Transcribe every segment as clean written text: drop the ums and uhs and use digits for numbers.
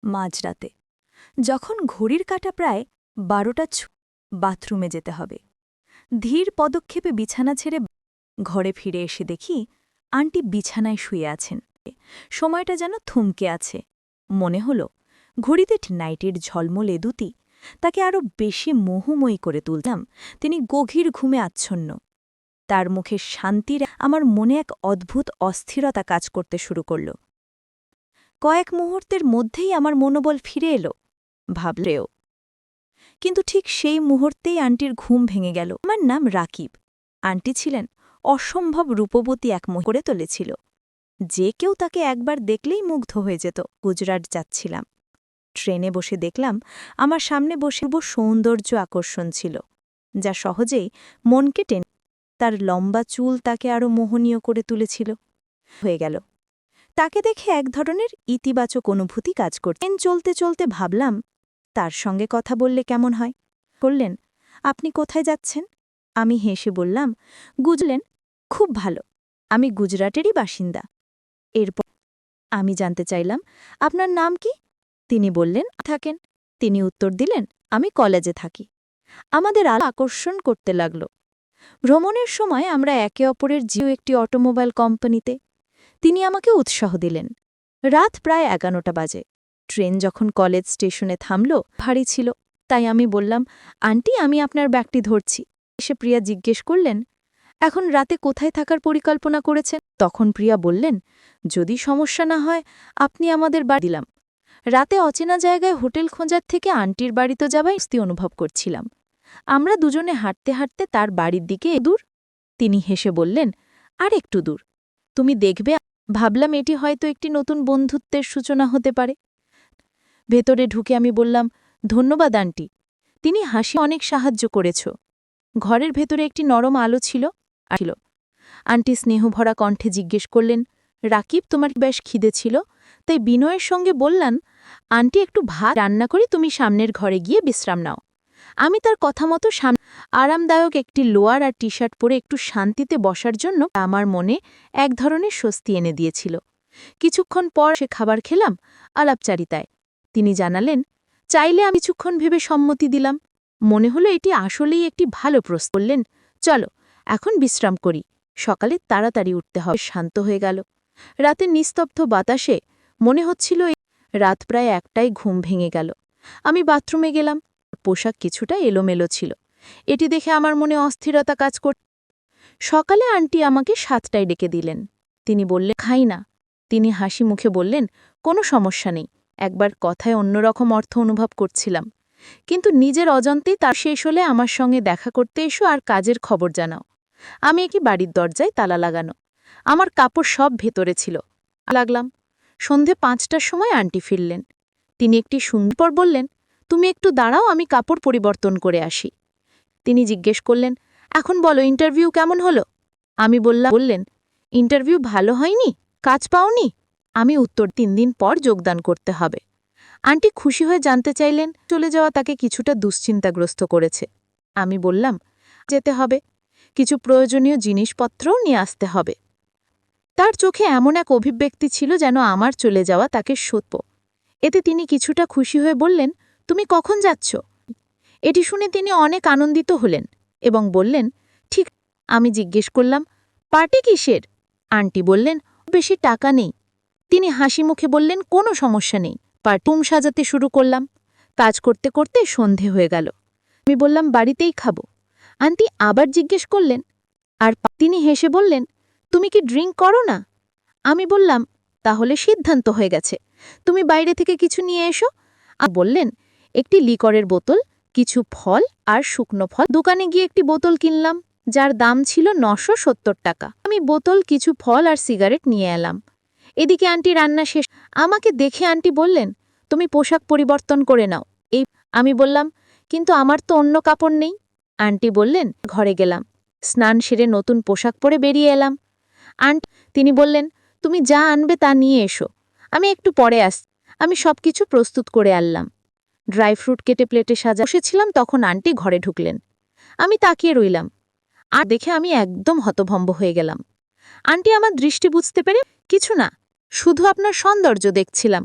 মাঝরাতে যখন ঘড়ির কাঁটা প্রায় 12টা বাথরুমে যেতে হবে। ধীর পদক্ষেপে বিছানা ছেড়ে ঘরে ফিরে এসে দেখি আন্টি বিছানায় শুয়ে আছেন। সময়টা যেন থমকে আছে। মনে হল ঘড়িতে নাইটের ঝলমলে দুতি তাকে আরও বেশি মোহময়ী করে তুলতাম। তিনি গভীর ঘুমে আচ্ছন্ন। তার মুখে শান্তির আমার মনে এক অদ্ভুত অস্থিরতা কাজ করতে শুরু করল। কয়েক মুহূর্তের মধ্যেই আমার মনোবল ফিরে এলো। ভাবলেও কিন্তু ঠিক সেই মুহূর্তেই আন্টির ঘুম ভেঙে গেল। আমার নাম রাকিব। আন্টি ছিলেন অসম্ভব রূপবতী এক করে তুলেছিল। যে কেউ তাকে একবার দেখলেই মুগ্ধ হয়ে যেত। গুজরাট যাচ্ছিলাম। ট্রেনে বসে দেখলাম আমার সামনে বসে সৌন্দর্য আকর্ষণ ছিল, যা সহজেই মনকে টেনে। তার লম্বা চুল তাকে আরও মোহনীয় করে তুলেছিল। হয়ে গেল তাকে দেখে এক ধরনের ইতিবাচক অনুভূতি কাজ করত। চলতে চলতে ভাবলাম তার সঙ্গে কথা বললে কেমন হয়। বললেন, আপনি কোথায় যাচ্ছেন? আমি হেসে বললাম, বুঝলেন, খুব ভালো, আমি গুজরাটেরই বাসিন্দা। এরপর আমি জানতে চাইলাম, আপনার নাম কি? তিনি বললেন, থাকেন। তিনি উত্তর দিলেন, আমি কলেজে থাকি। আমাদের আলো আকর্ষণ করতে লাগল। ভ্রমণের সময় আমরা একে অপরের একটি অটোমোবাইল কোম্পানিতে। তিনি আমাকে উৎসাহ দিলেন। রাত প্রায় 11টা বাজে। ট্রেন যখন কলেজ স্টেশনে থামল, ভারী ছিল, তাই আমি বললাম, আন্টি, আমি আপনার ব্যাগটি ধরছি। এসে প্রিয়া জিজ্ঞেস করলেন, এখন রাতে কোথায় থাকার পরিকল্পনা করেছেন? তখন প্রিয়া বললেন, যদি সমস্যা না হয় আপনি আমাদের বাড়ি দিলাম। রাতে অচেনা জায়গায় হোটেল খোঁজার থেকে আন্টির বাড়িতে যাওয়াই স্বস্তি অনুভব করছিলাম। আমরা দুজনে হাঁটতে হাঁটতে তার বাড়ির দিকে দূর। তিনি হেসে বললেন, আর একটু দূর, তুমি দেখবে। ভাবলাম এটি হয়তো একটি নতুন বন্ধুত্বের সূচনা হতে পারে। ভেতরে ঢুকে আমি বললাম, ধন্যবাদ আন্টি। তিনি হাসি, অনেক সাহায্য করেছ। ঘরের ভেতরে একটি নরম আলো ছিল। আন্টি স্নেহভরা কণ্ঠে জিজ্ঞেস করলেন, রাকিব, তোমার বেশ খিদে ছিল? তাই বিনয়ের সঙ্গে বললাম, আন্টি, একটু ভাত রান্না করি, তুমি সামনের ঘরে গিয়ে বিশ্রাম নাও। আমি তার কথা মতো আরামদায়ক একটি লোয়ার আর টি শার্ট পরে একটু শান্তিতে বসার জন্য আমার মনে এক ধরনের স্বস্তি এনে দিয়েছিল। কিছুক্ষণ পর সে খাবার খেলাম আলাপচারিতায়। তিনি জানালেন, চাইলে আমি কিছুক্ষণ ভেবে সম্মতি দিলাম। মনে হলো এটি আসলেই একটি ভালো প্রস্তাব। বললেন, চলো এখন বিশ্রাম করি, সকালে তাড়াতাড়ি উঠতে হবে। শান্ত হয়ে গেল। রাতের নিস্তব্ধ বাতাসে মনে হচ্ছিল রাত প্রায় 1টায় ঘুম ভেঙে গেল। আমি বাথরুমে গেলাম। পোশাক কিছুটা এলোমেলো ছিল। এটি দেখে আমার মনে অস্থিরতা কাজ করত। সকালে আন্টি আমাকে 7টায় ডেকে দিলেন। তিনি বললেন, খাই না। তিনি হাসি মুখে বললেন, কোনো সমস্যা নেই। একবার কথায় অন্যরকম অর্থ অনুভব করছিলাম, কিন্তু নিজের অজান্তেই তার শেষ হলে আমার সঙ্গে দেখা করতে এসো আর কাজের খবর জানাও। আমি একই বাড়ির দরজায় তালা লাগানো। আমার কাপড় সব ভেতরে ছিল। লাগলাম। সন্ধে 5টার সময় আন্টি ফিরলেন। তিনি একটি সুন্দর বললেন, তুমি একটু দাঁড়াও, আমি কাপড় পরিবর্তন করে আসি। তিনি জিজ্ঞেস করলেন, এখন বলো, ইন্টারভিউ কেমন হলো? আমি বললেন, ইন্টারভিউ ভালো হয়নি, কাজ পাওনি? আমি উত্তর, 3 দিন পর যোগদান করতে হবে। আন্টি খুশি হয়ে জানতে চাইলেন, চলে যাওয়া তাকে কিছুটা দুশ্চিন্তাগ্রস্ত করেছে। আমি বললাম, যেতে হবে, কিছু প্রয়োজনীয় জিনিসপত্রও নিয়ে আসতে হবে। তার চোখে এমন এক অভিব্যক্তি ছিল যেন আমার চলে যাওয়া তাকে সত্য। এতে তিনি কিছুটা খুশি হয়ে বললেন, তুমি কখন যাচ্ছ? এটি শুনে তিনি অনেক আনন্দিত হলেন এবং বললেন, ঠিক। আমি জিজ্ঞেস করলাম, পার্টি কিসের? আন্টি বললেন, বেশি টাকা নেই। তিনি হাসি মুখে বললেন, কোনো সমস্যা নেই। পার্টি সাজাতে শুরু করলাম। কাজ করতে করতে সন্ধে হয়ে গেল। আমি বললাম, বাড়িতেই খাবো। আন্টি আবার জিজ্ঞেস করলেন, আর তিনি হেসে বললেন, তুমি কি ড্রিঙ্ক করো না? আমি বললাম, তাহলে সিদ্ধান্ত হয়ে গেছে, তুমি বাইরে থেকে কিছু নিয়ে এসো। বললেন, একটি লিকরের বোতল, কিছু ফল আর শুকনো ফল। দোকানে গিয়ে একটি বোতল কিনলাম, যার দাম ছিল 970 টাকা। আমি বোতল, কিছু ফল আর সিগারেট নিয়ে এলাম। এদিকে আন্টি রান্না শেষ। আমাকে দেখে আন্টি বললেন, তুমি পোশাক পরিবর্তন করে নাও। আমি বললাম, কিন্তু আমার তো অন্য কাপড় নেই। আন্টি বললেন, ঘরে গেলাম, স্নান সেরে নতুন পোশাক পরে বেরিয়ে এলাম। তিনি বললেন, তুমি যা আনবে তা নিয়ে এসো, আমি একটু পরে আমি সবকিছু প্রস্তুত করে আনলাম। ড্রাই ফ্রুট কেটে প্লেটে সাজা বসেছিলাম, তখন আন্টি ঘরে ঢুকলেন। আমি তাকিয়ে রইলাম, আর দেখে আমি একদম হতভম্ব হয়ে গেলাম। আন্টি আমার দৃষ্টি বুঝতে পেরে, কিছু না, শুধু আপনার সৌন্দর্য দেখছিলাম।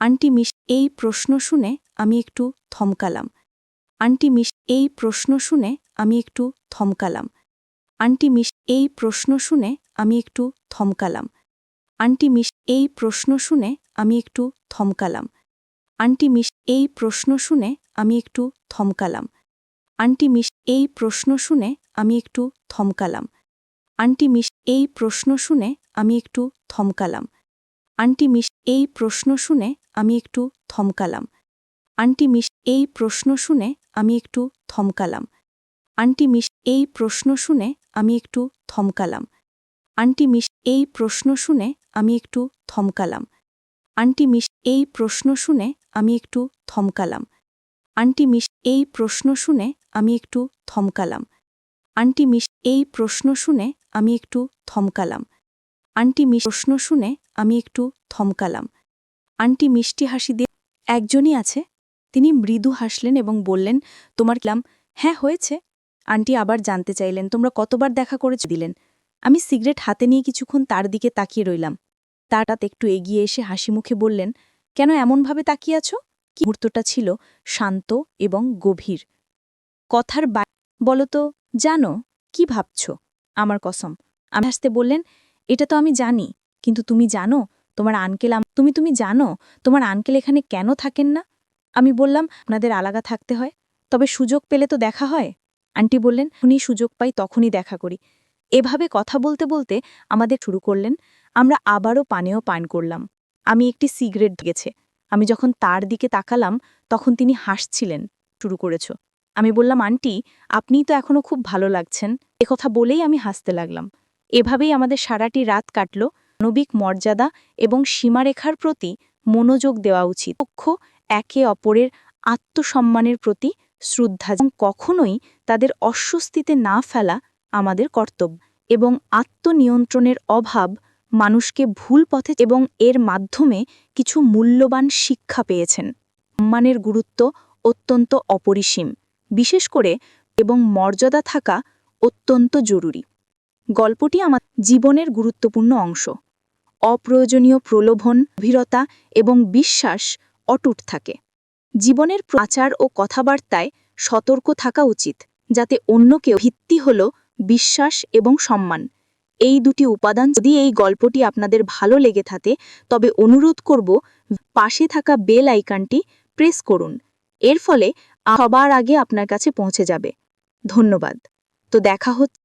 আন্টি মিস এই প্রশ্ন শুনে আমি একটু থমকালাম। আন্টি মিস এই প্রশ্ন শুনে আমি একটু থমকালাম। আন্টি মিস এই প্রশ্ন শুনে আমি একটু থমকালাম। আন্টি মিস এই প্রশ্ন শুনে আমি একটু থমকালাম। আন্টি মিস এই প্রশ্ন শুনে আমি একটু থমকালাম। আন্টি মিস এই প্রশ্ন শুনে আমি একটু থমকালাম। আন্টি মিস এই প্রশ্ন শুনে আমি একটু থমকালাম। আন্টি মিস এই প্রশ্ন শুনে আমি একটু থমকালাম। আন্টি মিস এই প্রশ্ন শুনে আমি একটু থমকালাম। আন্টি মিস এই প্রশ্ন শুনে আমি একটু থমকালাম। আন্টি মিস এই প্রশ্ন শুনে আমি একটু থমকালাম। আন্টি মিস এই প্রশ্ন শুনে আমি একটু থমকালাম। আন্টি মিস এই প্রশ্ন শুনে আমি একটু থমকালাম। আন্টি মিস এই প্রশ্ন শুনে আমি একটু থমকালাম। আন্টি মিস প্রশ্ন শুনে আমি একটু থমকালাম। আন্টি মিষ্টি হাসি দিয়ে একজনই আছে, তিনি মৃদু হাসলেন এবং বললেন, তোমার কিলাম? হ্যাঁ হয়েছে। আন্টি আবার জানতে চাইলেন, তোমরা কতবার দেখা করেছ? দিলেন। আমি সিগারেট হাতে নিয়ে কিছুক্ষণ তার দিকে তাকিয়ে রইলাম। তারাত একটু এগিয়ে এসে হাসি মুখে বললেন, কেন এমনভাবে তাকিয়ে আছো? মুহূর্তটা ছিল শান্ত এবং গভীর। কথার বলো তো, জানো কি ভাবছ? আমার কসম। আমি হাসতে বললেন, এটা তো আমি জানি, কিন্তু তুমি জানো তোমার আঙ্কেল তুমি জানো তোমার আঙ্কেল এখানে কেন থাকেন না? আমি বললাম, আপনাদের আলাদা থাকতে হয়, তবে সুযোগ পেলে তো দেখা হয়। আন্টি বললেন, উনি সুযোগ পাই তখনই দেখা করি। এভাবে কথা বলতে বলতে আমাদের শুরু করলেন। আমরা আবারও পানীয় পান করলাম। আমি একটি সিগারেট গেছে। আমি যখন তার দিকে তাকালাম তখন তিনি হাসছিলেন। শুরু করেছ। আমি বললাম, আন্টি আপনিই তো এখনও খুব ভালো লাগছেন। একথা বলেই আমি হাসতে লাগলাম। এভাবেই আমাদের সারাটি রাত কাটল। মানবিক মর্যাদা এবং সীমারেখার প্রতি মনোযোগ দেওয়া উচিত। পক্ষ একে অপরের আত্মসম্মানের প্রতি শ্রদ্ধা এবং কখনোই তাদের অস্বস্তিতে না ফেলা আমাদের কর্তব্য। এবং আত্মনিয়ন্ত্রণের অভাব মানুষকে ভুল পথে এবং এর মাধ্যমে কিছু মূল্যবান শিক্ষা পেয়েছেন। সম্মানের গুরুত্ব অত্যন্ত অপরিসীম, বিশেষ করে এবং মর্যাদা থাকা অত্যন্ত জরুরি। গল্পটি আমার জীবনের গুরুত্বপূর্ণ অংশ। অপ্রয়োজনীয় প্রলোভন, গভীরতা এবং বিশ্বাস অটুট থাকে। জীবনের আচার ও কথাবার্তায় সতর্ক থাকা উচিত, যাতে অন্য কেউ ভিত্তি হল বিশ্বাস এবং সম্মান। এই দুটি উপাদান। যদি এই গল্পটি আপনাদের ভালো লেগে থাকে তবে অনুরোধ করব পাশে থাকা বেল আইকনটি প্রেস করুন। এর ফলে সবার আগে আপনার কাছে পৌঁছে যাবে। ধন্যবাদ। তো দেখা হচ্ছে